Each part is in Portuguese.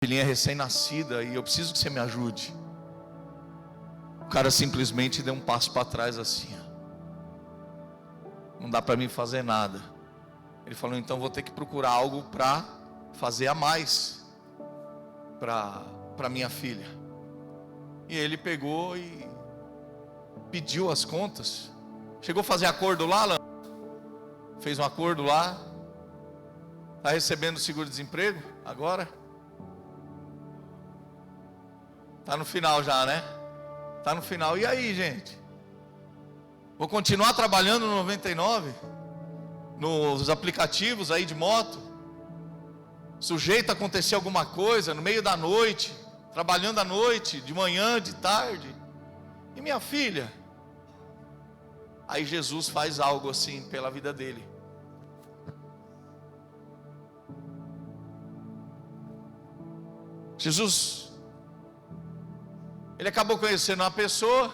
filhinha recém-nascida e eu preciso que você me ajude. O cara simplesmente deu um passo para trás assim, ó. Não dá para mim fazer nada. Ele falou, então vou ter que procurar algo para fazer a mais para minha filha. E ele pegou e pediu as contas. Chegou a fazer acordo lá, Alan? Fez um acordo lá. Está recebendo seguro-desemprego agora? Está no final já, né? Está no final. E aí, gente? Vou continuar trabalhando no 99? Nos aplicativos aí de moto? Sujeito a acontecer alguma coisa no meio da noite, trabalhando à noite, de manhã, de tarde. E minha filha? Aí Jesus faz algo assim pela vida dele. Jesus, ele acabou conhecendo uma pessoa.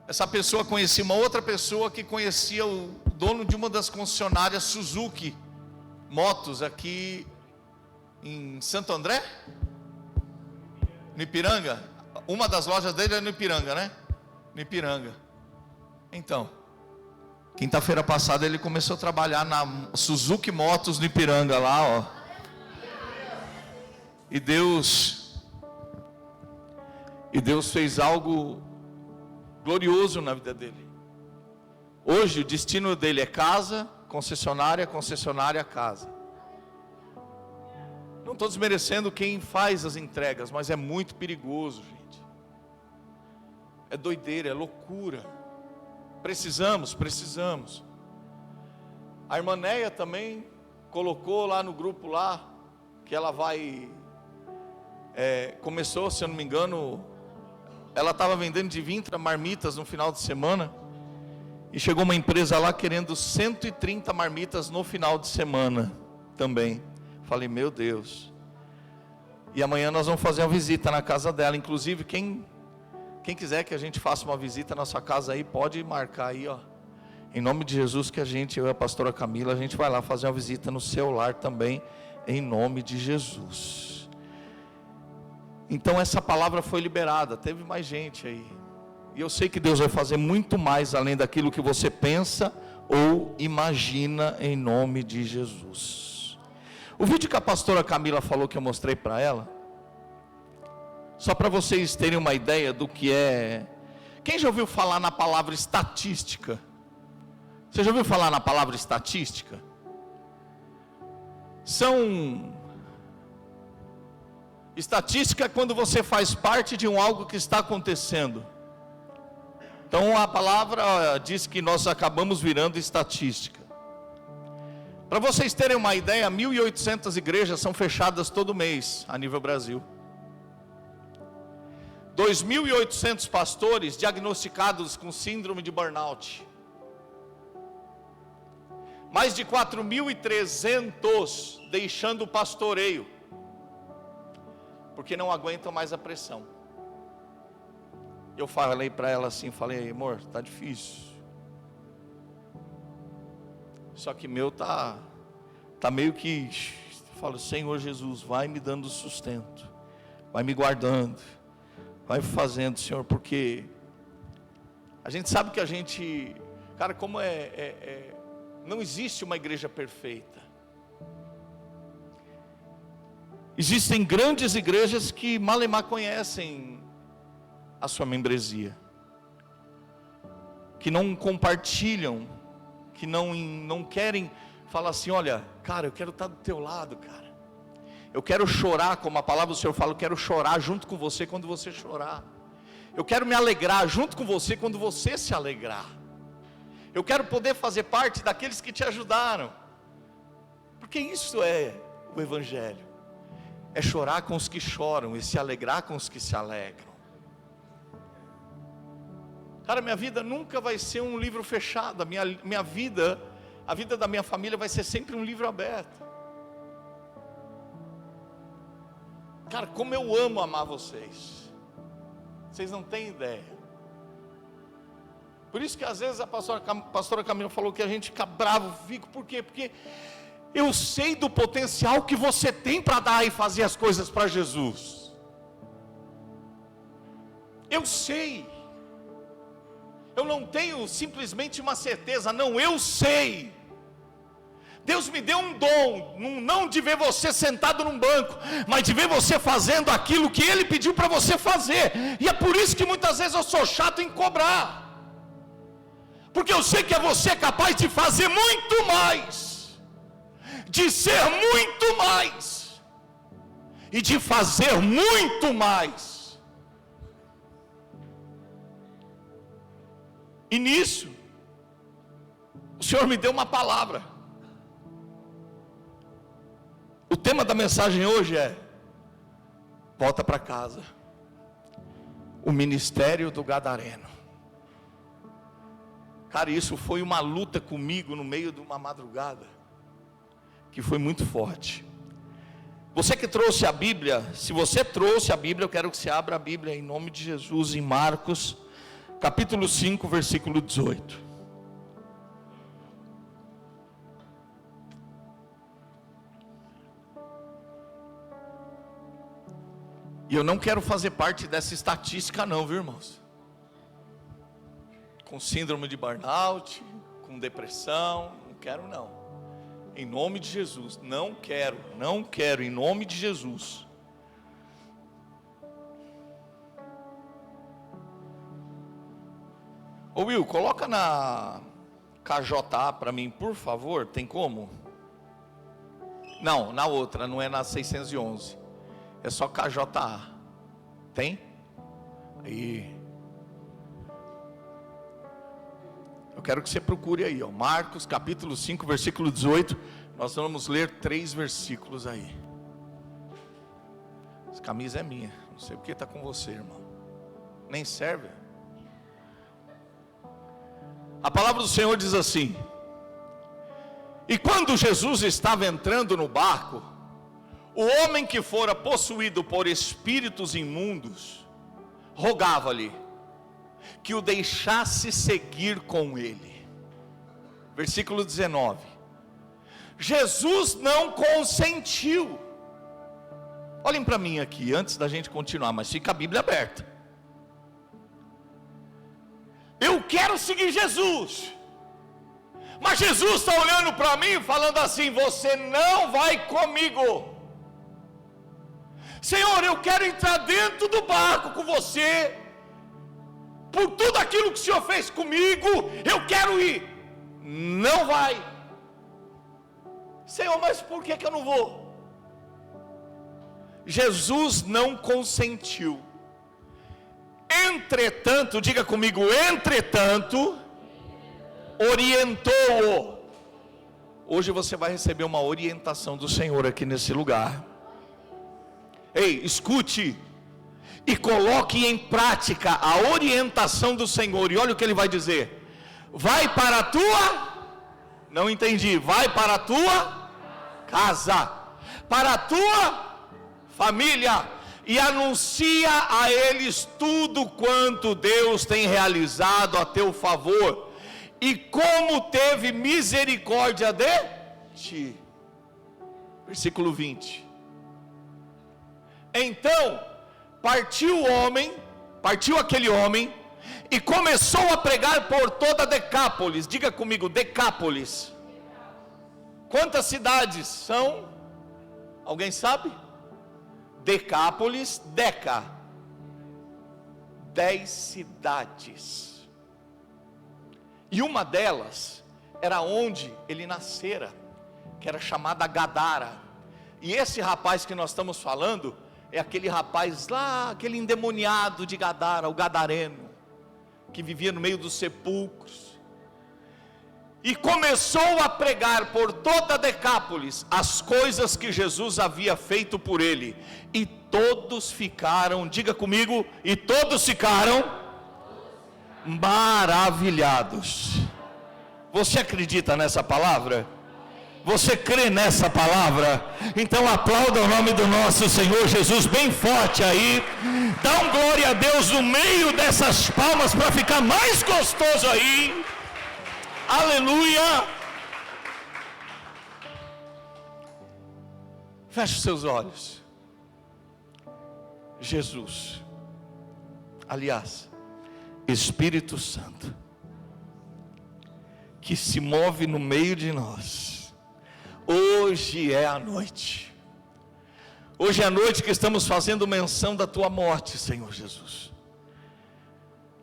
Essa pessoa conhecia uma outra pessoa que conhecia o dono de uma das concessionárias Suzuki Motos aqui em Santo André? No Ipiranga? Uma das lojas dele é no Ipiranga, né? No Ipiranga. Então, quinta-feira passada ele começou a trabalhar na Suzuki Motos no Ipiranga lá, ó. E Deus fez algo glorioso na vida dele. Hoje o destino dele é casa, concessionária, concessionária, casa. Não estou desmerecendo quem faz as entregas, mas é muito perigoso, gente. É doideira, é loucura. Precisamos. A irmã Neia também colocou lá no grupo lá, que ela vai, começou, se eu não me engano, ela estava vendendo de 20 marmitas no final de semana, e chegou uma empresa lá querendo 130 marmitas no final de semana também. Falei, meu Deus. E amanhã nós vamos fazer uma visita na casa dela. Inclusive, quem quiser que a gente faça uma visita na sua casa aí, pode marcar aí, ó. Em nome de Jesus, que eu e a pastora Camila, a gente vai lá fazer uma visita no seu lar também, em nome de Jesus. Então essa palavra foi liberada, teve mais gente aí. E eu sei que Deus vai fazer muito mais além daquilo que você pensa ou imagina, em nome de Jesus. O vídeo que a pastora Camila falou, que eu mostrei para ela, só para vocês terem uma ideia do que é. Quem já ouviu falar na palavra estatística? Você já ouviu falar na palavra estatística? Estatística é quando você faz parte de algo que está acontecendo. Então a palavra diz que nós acabamos virando estatística. Para vocês terem uma ideia, 1.800 igrejas são fechadas todo mês a nível Brasil. 2.800 pastores diagnosticados com síndrome de burnout. Mais de 4.300 deixando o pastoreio, porque não aguentam mais a pressão. Eu falei para ela assim, falei, amor, tá difícil. Só que meu tá meio que, falo, Senhor Jesus, vai me dando sustento, vai me guardando, vai fazendo, Senhor, porque a gente sabe que a gente, cara, como não existe uma igreja perfeita. Existem grandes igrejas que malemar conhecem a sua membresia, que não compartilham, que não querem falar assim, olha, cara, eu quero estar do teu lado, cara. Eu quero chorar, como a palavra do Senhor fala, eu quero chorar junto com você quando você chorar. Eu quero me alegrar junto com você quando você se alegrar. Eu quero poder fazer parte daqueles que te ajudaram. Porque isso é o Evangelho. É chorar com os que choram e se alegrar com os que se alegram. Cara, minha vida nunca vai ser um livro fechado. Minha vida, a vida da minha família vai ser sempre um livro aberto. Cara, como eu amo amar vocês. Vocês não têm ideia. Por isso que às vezes a pastora Camila falou que a gente fica bravo. Por quê? Porque eu sei do potencial que você tem para dar e fazer as coisas para Jesus. Eu sei. Eu não tenho simplesmente uma certeza, não, eu sei. Deus me deu um dom, não de ver você sentado num banco, mas de ver você fazendo aquilo que Ele pediu para você fazer. E é por isso que muitas vezes eu sou chato em cobrar, porque eu sei que você é capaz de fazer muito mais, de ser muito mais, e de fazer muito mais. E nisso, o Senhor me deu uma palavra. O tema da mensagem hoje é: volta para casa. O ministério do gadareno. Cara, isso foi uma luta comigo no meio de uma madrugada, que foi muito forte. Você que trouxe a Bíblia, se você trouxe a Bíblia, eu quero que você abra a Bíblia em nome de Jesus, em Marcos, capítulo 5, versículo 18. E eu não quero fazer parte dessa estatística não, viu, irmãos? Com síndrome de burnout, com depressão, não quero não. Em nome de Jesus, não quero, em nome de Jesus. Ô Will, coloca na KJA para mim, por favor, tem como? Não, na outra, não é na 611. É só KJA. Tem? Aí. Eu quero que você procure aí, ó, Marcos capítulo 5, versículo 18. Nós vamos ler 3 versículos aí. Essa camisa é minha. Não sei porque está com você, irmão. Nem serve. A palavra do Senhor diz assim: e quando Jesus estava entrando no barco, o homem que fora possuído por espíritos imundos rogava-lhe que o deixasse seguir com ele. Versículo 19. Jesus não consentiu. Olhem para mim aqui, antes da gente continuar, mas fica a Bíblia aberta. Eu quero seguir Jesus, mas Jesus está olhando para mim falando assim: você não vai comigo. Senhor, eu quero entrar dentro do barco com você, por tudo aquilo que o Senhor fez comigo, eu quero ir. Não vai. Senhor, mas por que eu não vou? Jesus não consentiu. Entretanto, diga comigo, entretanto, orientou-o. Hoje você vai receber uma orientação do Senhor aqui nesse lugar. Ei, escute e coloque em prática a orientação do Senhor. E olha o que Ele vai dizer: vai para a tua, não entendi, vai para a tua casa, para a tua família, e anuncia a eles tudo quanto Deus tem realizado a teu favor, e como teve misericórdia de ti. Versículo 20. Então partiu aquele homem e começou a pregar por toda Decápolis. Diga comigo, Decápolis. Quantas cidades são? Alguém sabe? Decápolis, 10 cidades. E uma delas era onde ele nascera, que era chamada Gadara. E esse rapaz que nós estamos falando é aquele rapaz lá, aquele endemoniado de Gadara, o gadareno, que vivia no meio dos sepulcros. E começou a pregar por toda Decápolis as coisas que Jesus havia feito por ele. E todos ficaram, diga comigo, e todos ficaram maravilhados. Você acredita nessa palavra? Você crê nessa palavra? Então aplauda o nome do nosso Senhor Jesus bem forte aí. Dá um glória a Deus no meio dessas palmas para ficar mais gostoso aí. Aleluia. Feche os seus olhos. Jesus, aliás, Espírito Santo, que se move no meio de nós. Hoje é a noite. Hoje é a noite que estamos fazendo menção da tua morte, Senhor Jesus,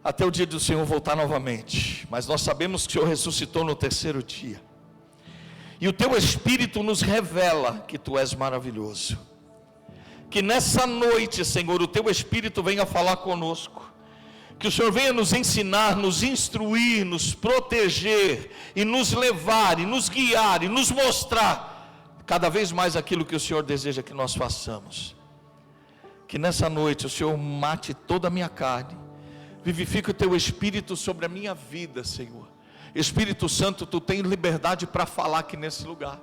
até o dia do Senhor voltar novamente. Mas nós sabemos que o Senhor ressuscitou no terceiro dia, e o teu Espírito nos revela que tu és maravilhoso. Que nessa noite, Senhor, o teu Espírito venha falar conosco, que o Senhor venha nos ensinar, nos instruir, nos proteger, e nos levar, e nos guiar, e nos mostrar cada vez mais aquilo que o Senhor deseja que nós façamos. Que nessa noite o Senhor mate toda a minha carne, vivifique o teu Espírito sobre a minha vida, Senhor. Espírito Santo, tu tens liberdade para falar aqui nesse lugar.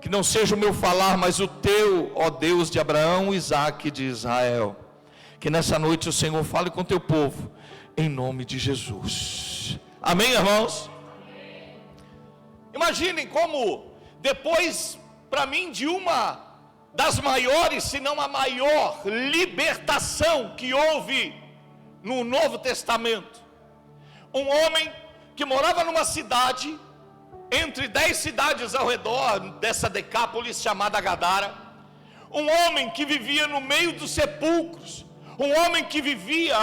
Que não seja o meu falar, mas o teu, ó Deus de Abraão, Isaque e de Israel. Que nessa noite o Senhor fale com o teu povo, em nome de Jesus. Amém, irmãos? Amém. Imaginem como, depois, para mim, de uma das maiores, se não a maior libertação que houve no Novo Testamento, um homem que morava numa cidade, entre 10 cidades ao redor dessa Decápolis chamada Gadara, um homem que vivia no meio dos sepulcros, um homem que vivia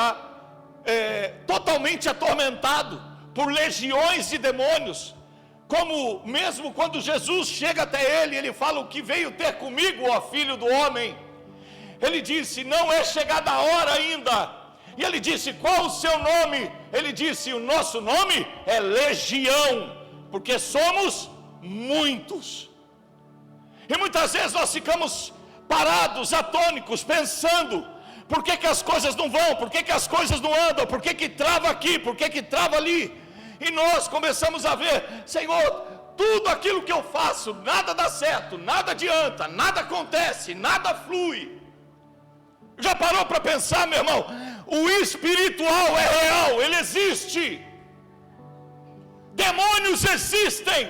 totalmente atormentado por legiões de demônios, como mesmo quando Jesus chega até ele, ele fala: o que veio ter comigo, ó filho do homem? Ele disse: não é chegada a hora ainda. E ele disse: qual o seu nome? Ele disse: o nosso nome é Legião, porque somos muitos. E muitas vezes nós ficamos parados, atônicos, pensando: por que as coisas não vão? Por que as coisas não andam? Por que trava aqui? Por que trava ali? E nós começamos a ver: Senhor, tudo aquilo que eu faço, nada dá certo, nada adianta, nada acontece, nada flui. Já parou para pensar, meu irmão? O espiritual é real, ele existe. Demônios existem,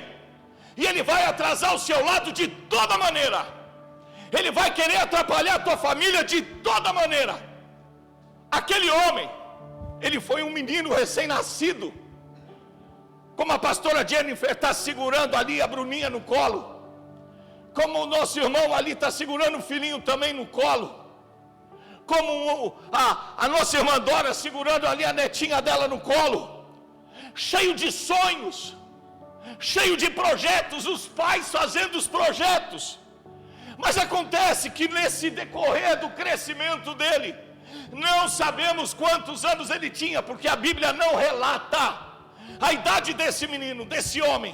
e ele vai atrasar o seu lado de toda maneira. Ele vai querer atrapalhar a tua família de toda maneira. Aquele homem, ele foi um menino recém-nascido, como a pastora Jennifer está segurando ali a Bruninha no colo, como o nosso irmão ali está segurando o filhinho também no colo, como a nossa irmã Dora segurando ali a netinha dela no colo, cheio de sonhos, cheio de projetos, os pais fazendo os projetos. Mas acontece que nesse decorrer do crescimento dele, não sabemos quantos anos ele tinha, porque a Bíblia não relata a idade desse menino, desse homem,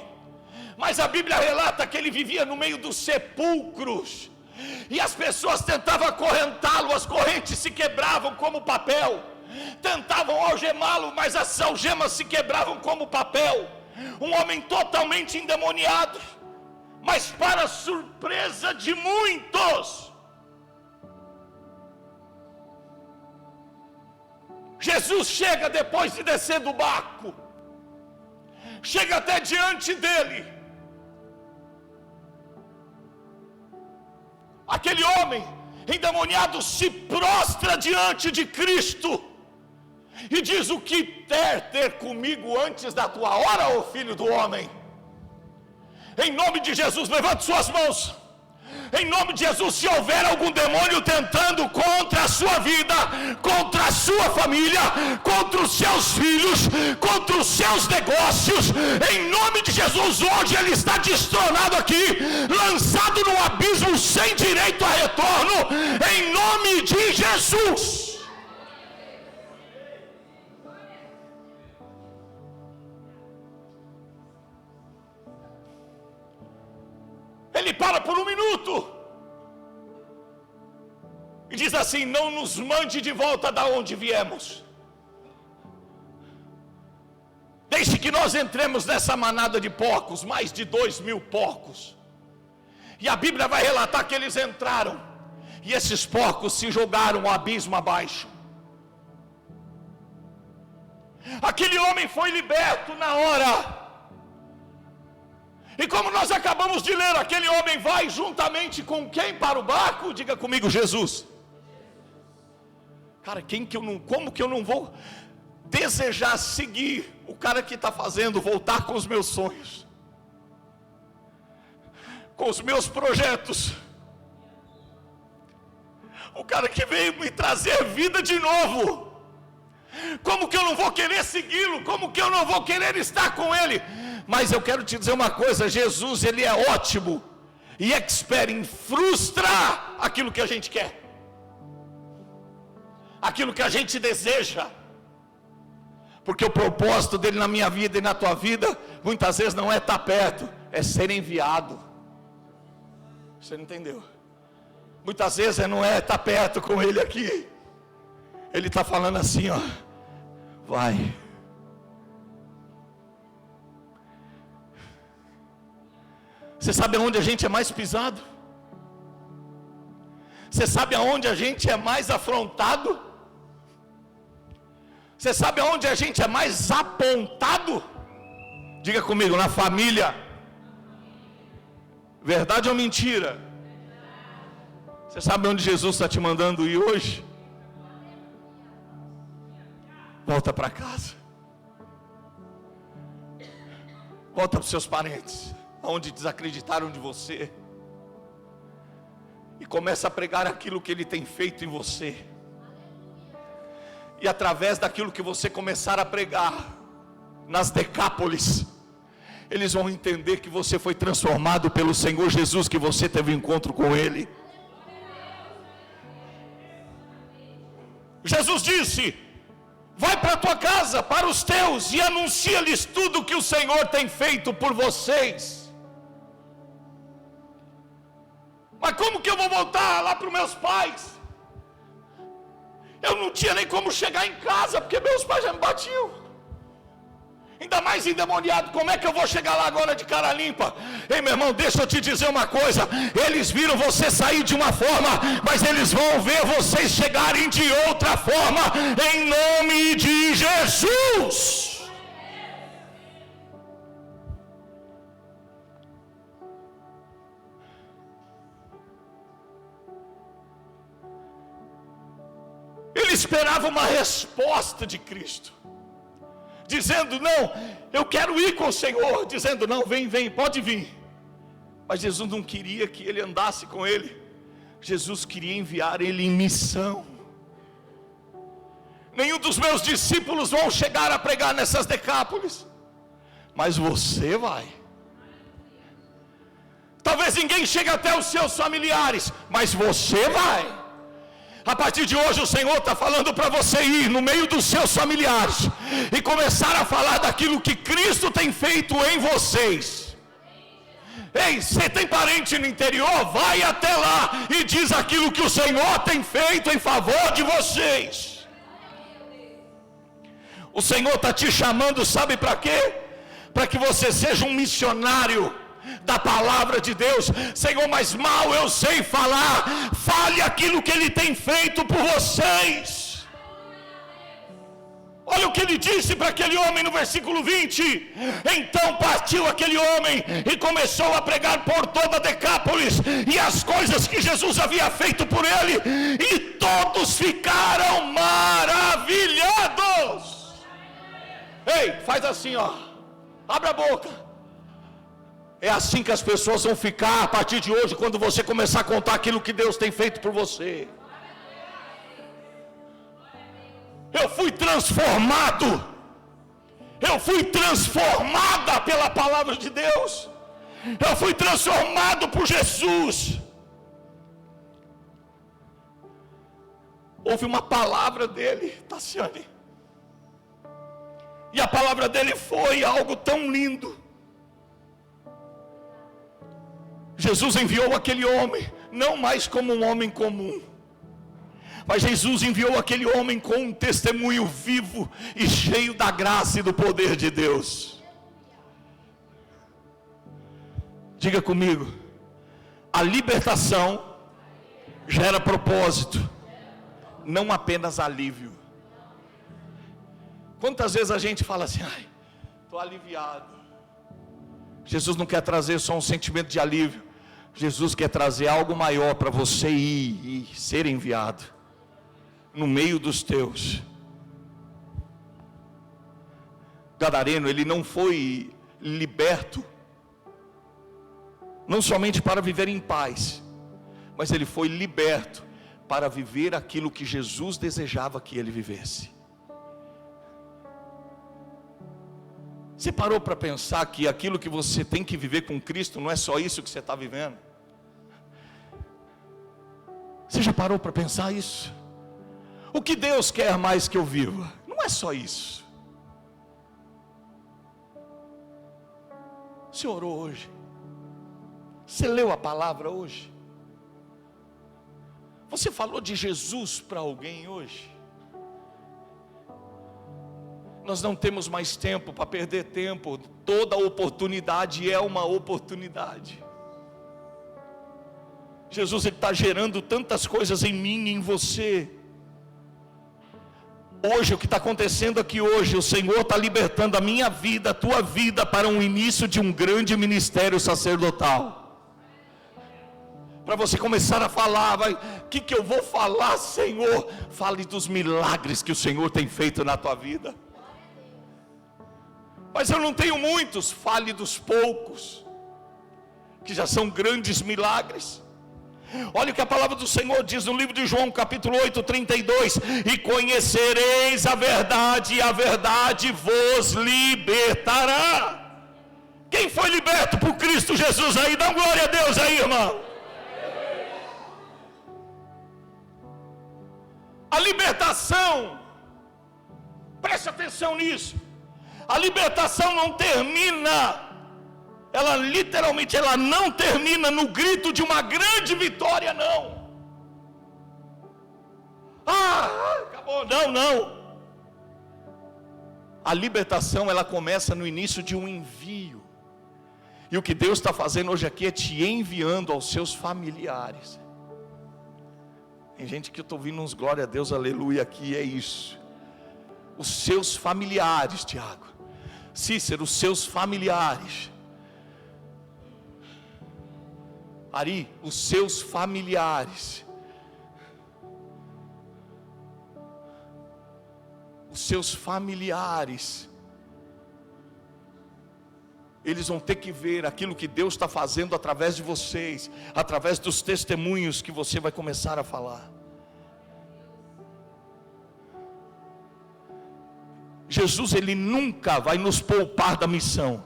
mas a Bíblia relata que ele vivia no meio dos sepulcros, e as pessoas tentavam acorrentá-lo, as correntes se quebravam como papel, tentavam algemá-lo, mas as algemas se quebravam como papel. Um homem totalmente endemoniado, mas para surpresa de muitos, Jesus chega depois de descer do barco, chega até diante dele. Aquele homem endemoniado se prostra diante de Cristo e diz: o que ter comigo antes da tua hora, ó filho do homem? Em nome de Jesus, levante suas mãos. Em nome de Jesus, se houver algum demônio tentando contra a sua vida, contra a sua família, contra os seus filhos, contra os seus negócios, em nome de Jesus, hoje ele está destronado aqui, lançado num abismo sem direito a retorno, em nome de Jesus. Ele para por um minuto e diz assim: não nos mande de volta da onde viemos, deixe que nós entremos nessa manada de porcos, mais de 2.000 porcos. E a Bíblia vai relatar que eles entraram, e esses porcos se jogaram o abismo abaixo. Aquele homem foi liberto na hora. E como nós acabamos de ler, aquele homem vai juntamente com quem para o barco? Diga comigo, Jesus. Cara, como que eu não vou desejar seguir o cara que está fazendo, voltar com os meus sonhos, com os meus projetos, o cara que veio me trazer vida de novo? Como que eu não vou querer segui-lo? Como que eu não vou querer estar com ele? Mas eu quero te dizer uma coisa: Jesus, ele é ótimo e expert em frustrar aquilo que a gente quer, aquilo que a gente deseja. Porque o propósito dele na minha vida e na tua vida, muitas vezes não é estar perto, é ser enviado. Você não entendeu? Muitas vezes não é estar perto com ele aqui. Ele está falando assim, ó: vai. Você sabe aonde a gente é mais pisado? Você sabe aonde a gente é mais afrontado? Você sabe aonde a gente é mais apontado? Diga comigo, na família. Verdade ou mentira? Você sabe onde Jesus está te mandando ir hoje? Volta para casa. Volta para os seus parentes, onde desacreditaram de você, e começa a pregar aquilo que Ele tem feito em você. E através daquilo que você começar a pregar nas Decápolis, eles vão entender que você foi transformado pelo Senhor Jesus, que você teve um encontro com Ele. Jesus disse: vai para a tua casa, para os teus, e anuncia-lhes tudo o que o Senhor tem feito por vocês. Mas como que eu vou voltar lá para os meus pais? Eu não tinha nem como chegar em casa, porque meus pais já me batiam. Ainda mais endemoniado, como é que eu vou chegar lá agora de cara limpa? Ei, meu irmão, deixa eu te dizer uma coisa: eles viram você sair de uma forma, mas eles vão ver vocês chegarem de outra forma, em nome de Jesus. Ele esperava uma resposta de Cristo, dizendo: não, eu quero ir com o Senhor. Dizendo: não, vem, pode vir. Mas Jesus não queria que ele andasse com ele. Jesus queria enviar ele em missão. Nenhum dos meus discípulos vão chegar a pregar nessas Decápolis, mas você vai. Talvez ninguém chegue até os seus familiares, mas você vai. A partir de hoje o Senhor está falando para você ir no meio dos seus familiares e começar a falar daquilo que Cristo tem feito em vocês. Ei, você tem parente no interior? Vai até lá e diz aquilo que o Senhor tem feito em favor de vocês. O Senhor está te chamando, sabe para quê? Para que você seja um missionário da palavra de Deus. Senhor, mas mal eu sei falar. Fale aquilo que Ele tem feito por vocês. Olha o que Ele disse para aquele homem no versículo 20. Então partiu aquele homem e começou a pregar por toda Decápolis, e as coisas que Jesus havia feito por ele, e todos ficaram maravilhados. Ei, faz assim, ó, abre a boca. É assim que as pessoas vão ficar a partir de hoje, quando você começar a contar aquilo que Deus tem feito por você. Eu fui transformado, eu fui transformada pela palavra de Deus, eu fui transformado por Jesus. Houve uma palavra dele, Tassiane, e a palavra dele foi algo tão lindo. Jesus enviou aquele homem, não mais como um homem comum, mas Jesus enviou aquele homem com um testemunho vivo e cheio da graça e do poder de Deus. Diga comigo: a libertação gera propósito, não apenas alívio. Quantas vezes a gente fala assim: ai, estou aliviado, Jesus não quer trazer só um sentimento de alívio. Jesus quer trazer algo maior para você ir e ser enviado no meio dos teus. Gadareno, ele não foi liberto não somente para viver em paz, mas ele foi liberto para viver aquilo que Jesus desejava que ele vivesse. Você parou para pensar que aquilo que você tem que viver com Cristo não é só isso que você está vivendo? Você já parou para pensar isso? O que Deus quer mais que eu viva? Não é só isso. Você orou hoje? Você leu a palavra hoje? Você falou de Jesus para alguém hoje? Nós não temos mais tempo para perder tempo. Toda oportunidade é uma oportunidade. Jesus está gerando tantas coisas em mim e em você. Hoje, o que está acontecendo aqui hoje, o Senhor está libertando a minha vida, a tua vida, para um início de um grande ministério sacerdotal. Para você começar a falar, o que eu vou falar, Senhor? Fale dos milagres que o Senhor tem feito na tua vida. Mas eu não tenho muitos, fale dos poucos, que já são grandes milagres. Olha o que a palavra do Senhor diz no livro de João, capítulo 8, 32. E conhecereis a verdade, e a verdade vos libertará. Quem foi liberto por Cristo Jesus aí? Dá glória a Deus aí, irmão. A libertação, preste atenção nisso. A libertação não termina, ela literalmente, ela não termina no grito de uma grande vitória, não. Acabou, não. A libertação, ela começa no início de um envio. E o que Deus está fazendo hoje aqui é te enviando aos seus familiares. Tem gente que eu estou ouvindo uns glória a Deus, aleluia, aqui é isso. Os seus familiares, Tiago, Cícero, os seus familiares. Ari, os seus familiares. Os seus familiares. Eles vão ter que ver aquilo que Deus está fazendo através de vocês, através dos testemunhos que você vai começar a falar. Jesus, ele nunca vai nos poupar da missão.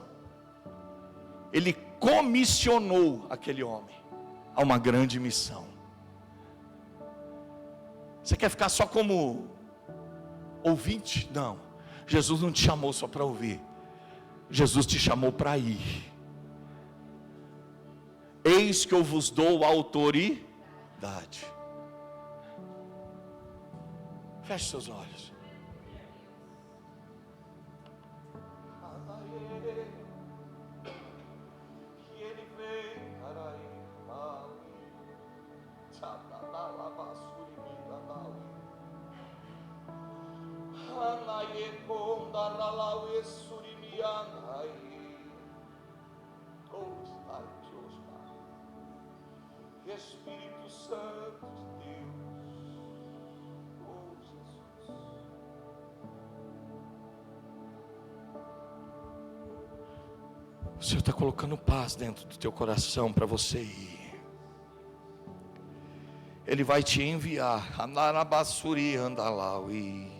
Ele comissionou aquele homem a uma grande missão. Você quer ficar só como ouvinte? Não. Jesus não te chamou só para ouvir. Jesus te chamou para ir. Eis que eu vos dou autoridade. Feche seus olhos. Espírito Santo de Deus, oh Jesus. O Senhor está colocando paz dentro do teu coração para você ir. Ele vai te enviar. Anarabassuri andalaui.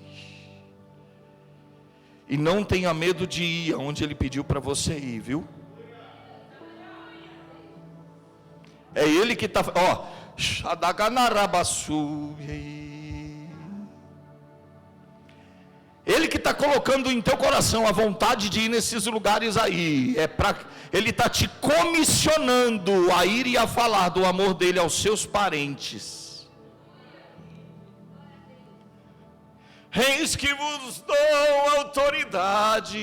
E não tenha medo de ir aonde Ele pediu para você ir, viu? É Ele que está, ó, Ele que está colocando em teu coração a vontade de ir nesses lugares aí. Ele está te comissionando a ir e a falar do amor dele aos seus parentes. Eis que vos dou autoridade.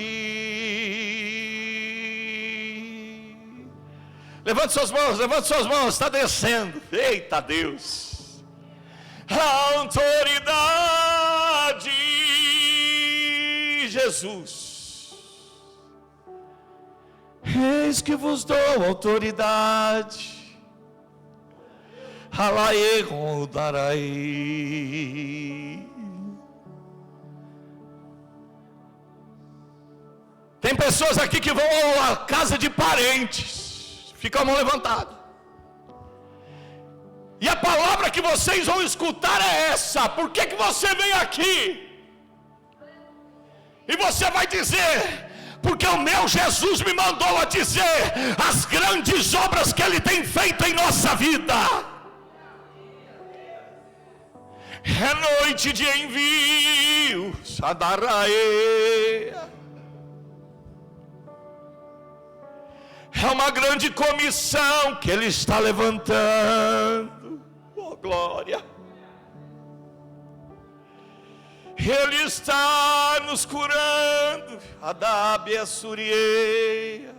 Levante suas mãos, está descendo. Eita Deus. A autoridade, Jesus. Eis que vos dou autoridade. Alaê Rodarai. Tem pessoas aqui que vão à casa de parentes, fica a mão levantada. E a palavra que vocês vão escutar é essa: por que você vem aqui? E você vai dizer: porque o meu Jesus me mandou a dizer as grandes obras que Ele tem feito em nossa vida. É noite de envio, Sadaraê. É uma grande comissão que Ele está levantando. Oh, glória! Ele está nos curando. Adábia Surieia.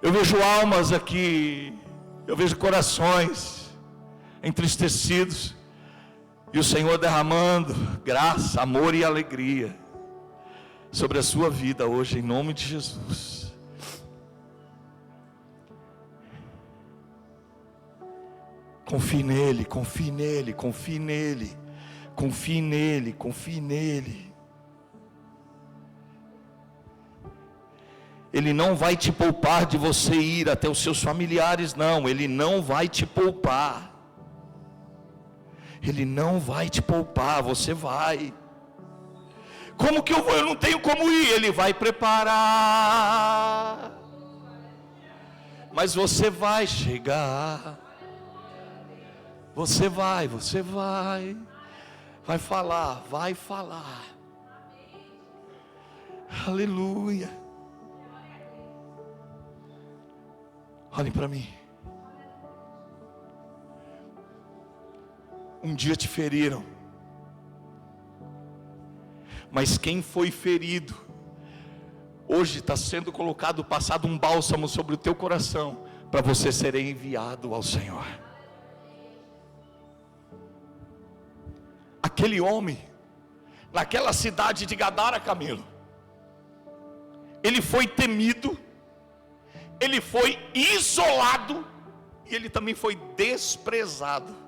Eu vejo almas aqui, eu vejo corações entristecidos, e o Senhor derramando graça, amor e alegria sobre a sua vida hoje, em nome de Jesus. Confie nele, confie nele, confie nele, confie nele, confie nele. Ele não vai te poupar de você ir até os seus familiares, não. Ele não vai te poupar. Ele não vai te poupar, você vai. Como que eu vou? Eu não tenho como ir. Ele vai preparar. Mas você vai chegar. Você vai falar, vai falar. Aleluia. Olhem para mim. Um dia te feriram, mas quem foi ferido, hoje está sendo passado um bálsamo sobre o teu coração, para você ser enviado ao Senhor. Aquele homem, naquela cidade de Gadara, Camilo, ele foi temido, ele foi isolado, e ele também foi desprezado.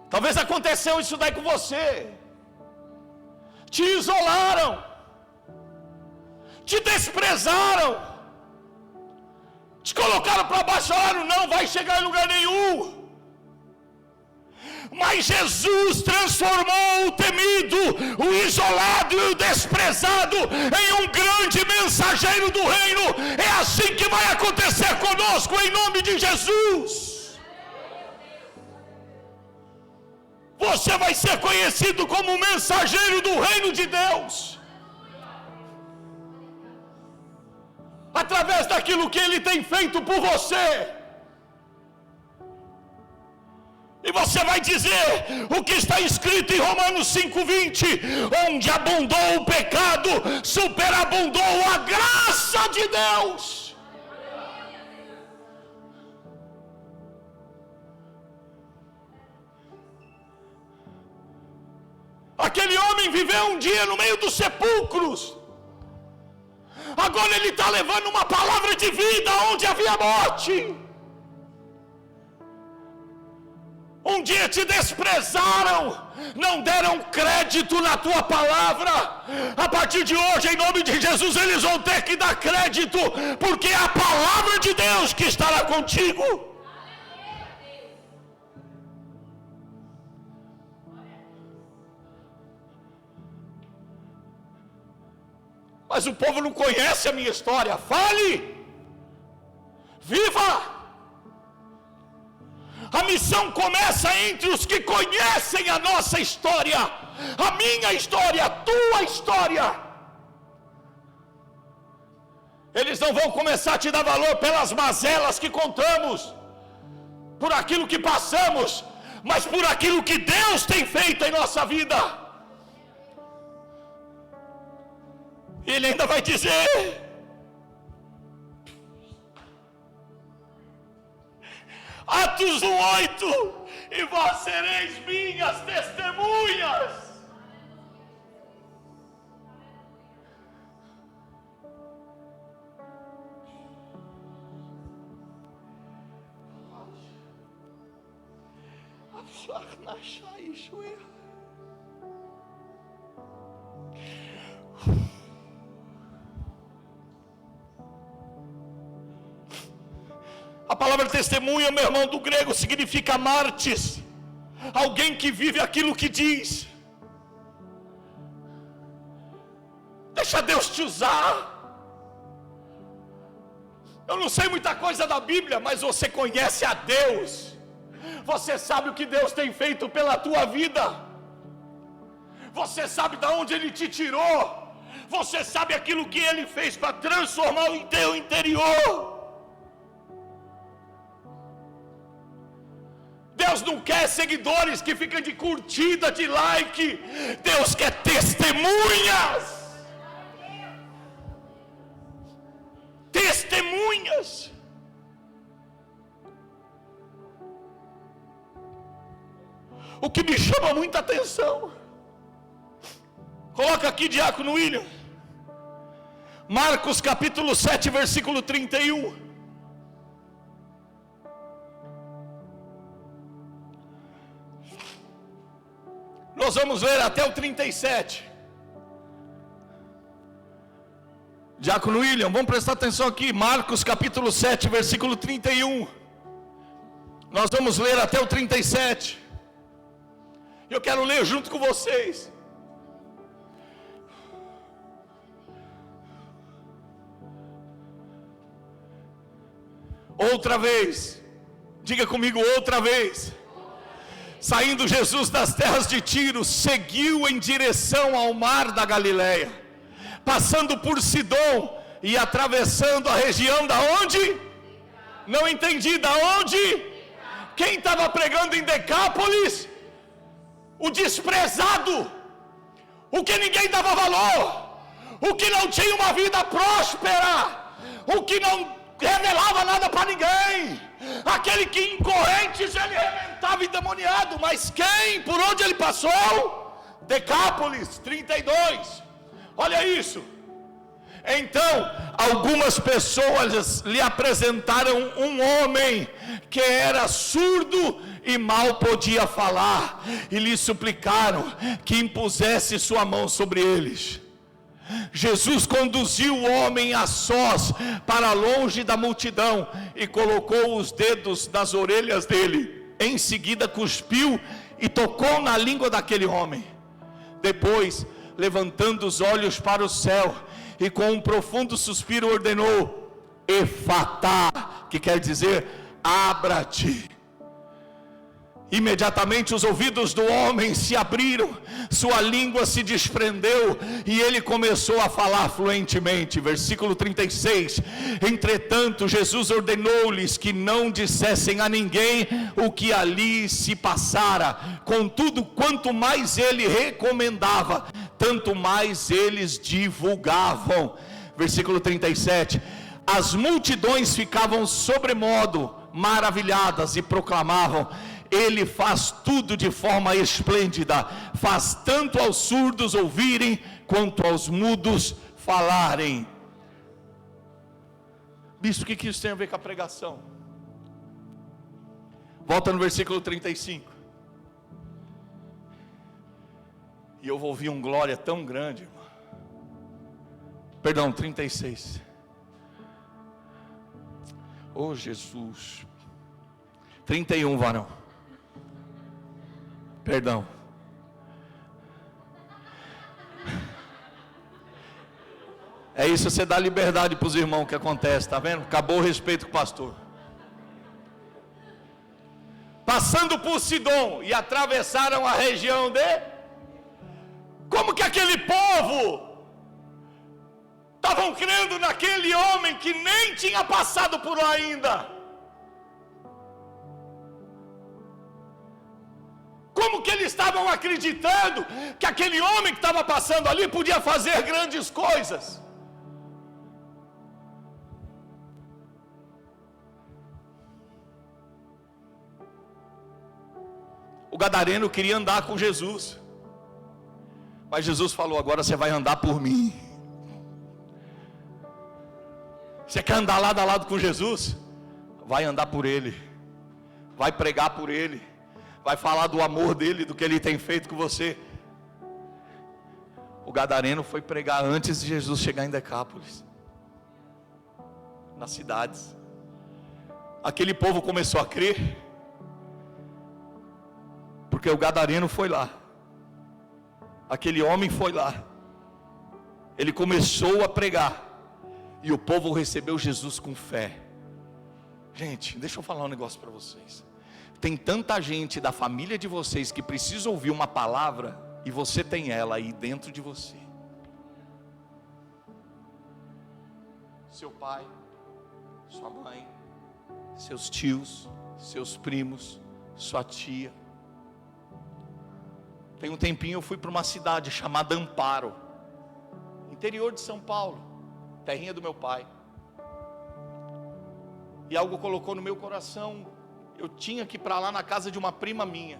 Talvez aconteceu isso daí com você. Te isolaram, te desprezaram, te colocaram para baixo, falaram: não vai chegar em lugar nenhum. Mas Jesus transformou o temido, o isolado e o desprezado em um grande mensageiro do reino. É assim que vai acontecer conosco, em nome de Jesus. Você vai ser conhecido como mensageiro do reino de Deus, através daquilo que Ele tem feito por você. E você vai dizer o que está escrito em Romanos 5:20: onde abundou o pecado, superabundou a graça de Deus. Aquele homem viveu um dia no meio dos sepulcros, agora ele está levando uma palavra de vida onde havia morte. Um dia te desprezaram, não deram crédito na tua palavra. A partir de hoje, em nome de Jesus, eles vão ter que dar crédito, porque é a palavra de Deus que estará contigo. Mas o povo não conhece a minha história. Fale, viva. A missão começa entre os que conhecem a nossa história, a minha história, a tua história. Eles não vão começar a te dar valor pelas mazelas que contamos, por aquilo que passamos, mas por aquilo que Deus tem feito em nossa vida. Ele ainda vai dizer: Atos 1:8, e vós sereis minhas testemunhas. A palavra testemunha, meu irmão, do grego significa mártis, alguém que vive aquilo que diz. Deixa Deus te usar. Eu não sei muita coisa da Bíblia, mas você conhece a Deus. Você sabe o que Deus tem feito pela tua vida. Você sabe de onde Ele te tirou. Você sabe aquilo que Ele fez para transformar o teu interior. Deus não quer seguidores que ficam de curtida, de like. Deus quer testemunhas. Testemunhas. O que me chama muita atenção, coloca aqui, diácono William, Marcos capítulo 7, versículo 31. Nós vamos ler até o 37. Diácono William, vamos prestar atenção aqui, Marcos capítulo 7, versículo 31. Nós vamos ler até o 37. Eu quero ler junto com vocês. Outra vez, diga comigo, outra vez. Saindo Jesus das terras de Tiro, seguiu em direção ao mar da Galileia, passando por Sidom e atravessando a região da onde? Não entendi, da onde? Quem estava pregando em Decápolis? O desprezado, o que ninguém dava valor, o que não tinha uma vida próspera, o que não revelava nada para ninguém, aquele que em correntes ele arrebentava endemoniado. Mas quem, por onde ele passou? Decápolis, 32, olha isso. Então, algumas pessoas lhe apresentaram um homem que era surdo e mal podia falar, e lhe suplicaram que impusesse sua mão sobre eles. Jesus conduziu o homem a sós para longe da multidão e colocou os dedos nas orelhas dele. Em seguida cuspiu e tocou na língua daquele homem. Depois, levantando os olhos para o céu e com um profundo suspiro ordenou: Efatá, que quer dizer abra-te. Imediatamente os ouvidos do homem se abriram, sua língua se desprendeu e ele começou a falar fluentemente. Versículo 36. Entretanto Jesus ordenou-lhes que não dissessem a ninguém o que ali se passara. Contudo, quanto mais ele recomendava, tanto mais eles divulgavam. Versículo 37. As multidões ficavam sobremodo maravilhadas e proclamavam: Ele faz tudo de forma esplêndida, faz tanto aos surdos ouvirem, quanto aos mudos falarem. Bispo, o que isso tem a ver com a pregação? Volta no versículo 35. E eu vou ouvir um glória tão grande, irmão. Perdão, 36. Oh Jesus. 31, varão. Perdão. É isso, você dá liberdade para os irmãos que acontece, está vendo? Acabou o respeito com o pastor. Passando por Sidom e atravessaram a região de... Como que aquele povo estavam crendo naquele homem que nem tinha passado por lá ainda? Como que eles estavam acreditando que aquele homem que estava passando ali podia fazer grandes coisas? gadareno queria andar com Jesus, mas Jesus falou: agora você vai andar por mim. Você quer andar lado a lado com Jesus? Vai andar por Ele, vai pregar por Ele, vai falar do amor dEle, do que Ele tem feito com você. O gadareno foi pregar antes de Jesus chegar em Decápolis, nas cidades. Aquele povo começou a crer, porque o gadareno foi lá, aquele homem foi lá, ele começou a pregar, e o povo recebeu Jesus com fé. Gente, deixa eu falar um negócio para vocês. Tem tanta gente da família de vocês que precisa ouvir uma palavra, e você tem ela aí dentro de você. Seu pai, sua mãe, seus tios, seus primos, sua tia. Tem um tempinho eu fui para uma cidade chamada Amparo, interior de São Paulo, terrinha do meu pai. E algo colocou no meu coração, eu tinha que ir para lá na casa de uma prima minha.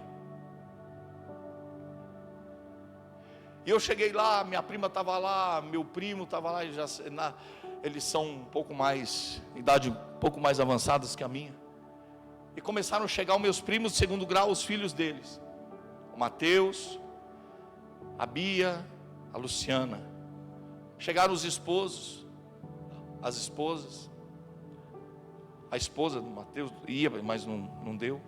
E eu cheguei lá, minha prima estava lá, meu primo estava lá, eles são um pouco mais, idade um pouco mais avançadas que a minha. E começaram a chegar os meus primos de segundo grau, os filhos deles. O Mateus, a Bia, a Luciana. Chegaram os esposos, as esposas. A esposa do Mateus ia, mas não deu.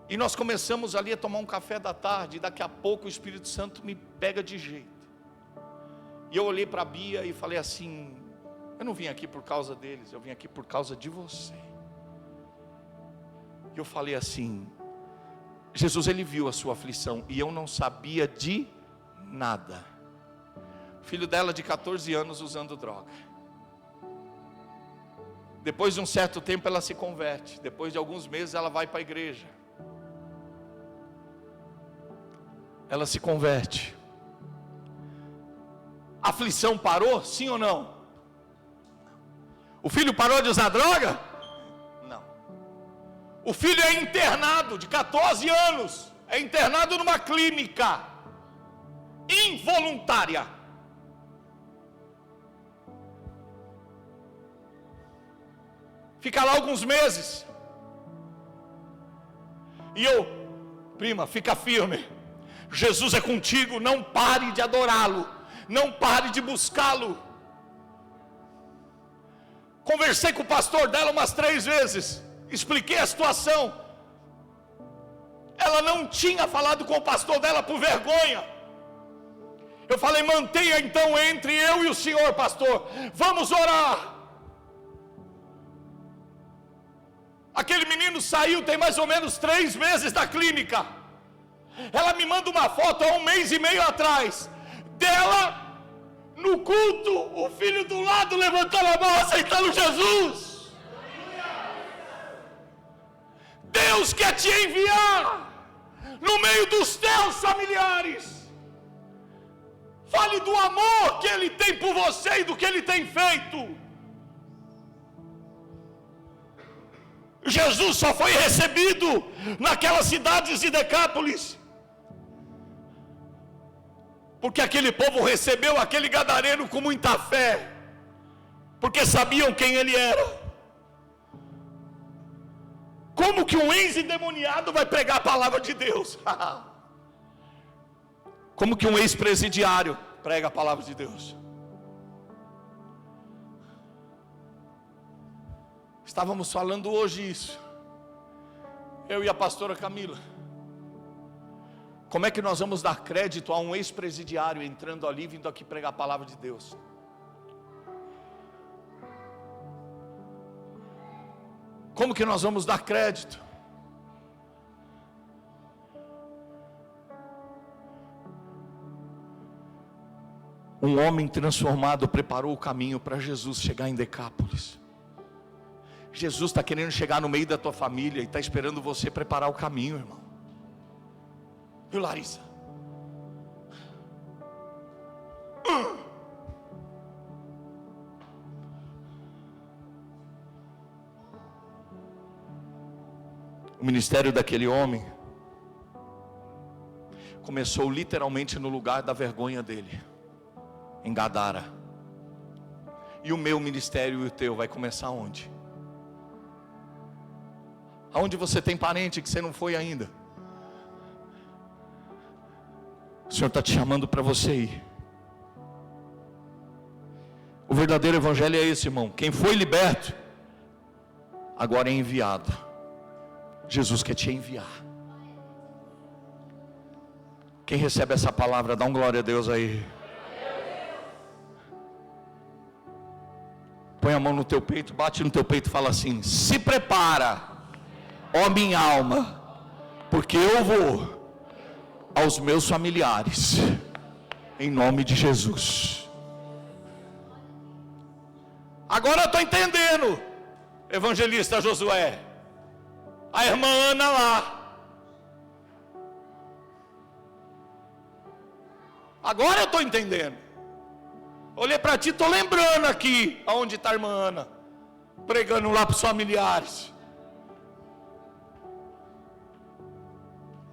E nós começamos ali a tomar um café da tarde, e daqui a pouco o Espírito Santo me pega de jeito. E eu olhei para a Bia e falei assim: eu não vim aqui por causa deles, eu vim aqui por causa de você. E eu falei assim: Jesus, Ele viu a sua aflição, e eu não sabia de nada. Filho dela de 14 anos usando droga. Depois de um certo tempo ela se converte. Depois de alguns meses ela vai para a igreja. Ela se converte. A aflição parou? Sim ou não? O filho parou de usar droga? Não. O filho é internado de 14 anos. É internado numa clínica involuntária. Fica lá alguns meses. E eu: prima, fica firme. Jesus é contigo, não pare de adorá-lo, não pare de buscá-lo. Conversei com o pastor dela umas 3 vezes, expliquei a situação. Ela não tinha falado com o pastor dela por vergonha. Eu falei: mantenha então entre eu e o senhor, pastor, vamos orar. Aquele menino saiu tem mais ou menos 3 meses da clínica. Ela me manda uma foto há 1 mês e meio atrás, dela no culto, o filho do lado levantando a mão, aceitando Jesus. Deus quer te enviar no meio dos teus familiares. Fale do amor que Ele tem por você e do que Ele tem feito. Jesus só foi recebido naquelas cidades de Decápolis porque aquele povo recebeu aquele gadareno com muita fé, porque sabiam quem ele era. Como que um ex-endemoniado vai pregar a palavra de Deus? Como que um ex-presidiário prega a palavra de Deus? Estávamos falando hoje isso, eu e a pastora Camila. Como é que nós vamos dar crédito a um ex-presidiário entrando ali, vindo aqui pregar a palavra de Deus? Como que nós vamos dar crédito? Um homem transformado preparou o caminho para Jesus chegar em Decápolis. Jesus está querendo chegar no meio da tua família e está esperando você preparar o caminho, irmão. Viu, Larissa? O ministério daquele homem começou literalmente no lugar da vergonha dele, em Gadara. E o meu ministério e o teu vai começar onde? Aonde você tem parente que você não foi ainda? O Senhor está te chamando para você ir. O verdadeiro evangelho é esse, irmão. Quem foi liberto, agora é enviado. Jesus quer te enviar. Quem recebe essa palavra, dá um glória a Deus aí. Põe a mão no teu peito, bate no teu peito e fala assim: se prepara, ó minha alma, porque eu vou aos meus familiares, em nome de Jesus. Agora eu estou entendendo, evangelista Josué, a irmã Ana lá. Agora eu estou entendendo. Olhei para ti, estou lembrando aqui aonde está a irmã Ana, pregando lá para os familiares.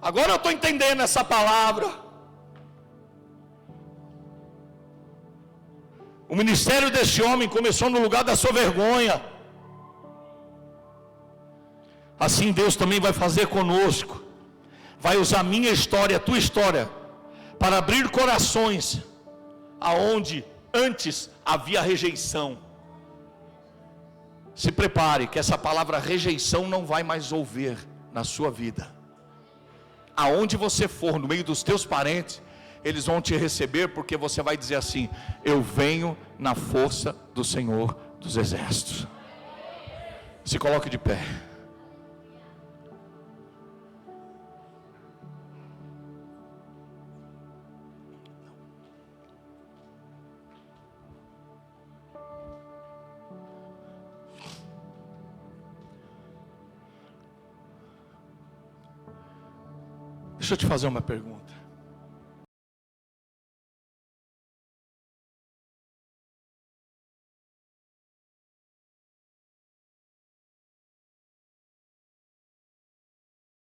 Agora eu estou entendendo essa palavra. O ministério desse homem começou no lugar da sua vergonha. Assim Deus também vai fazer conosco. Vai usar minha história, a tua história, para abrir corações aonde antes havia rejeição. Se prepare, que essa palavra rejeição não vai mais ouvir na sua vida. Aonde você for, no meio dos teus parentes, eles vão te receber, porque você vai dizer assim: eu venho na força do Senhor dos Exércitos. Se coloque de pé. Deixa eu te fazer uma pergunta.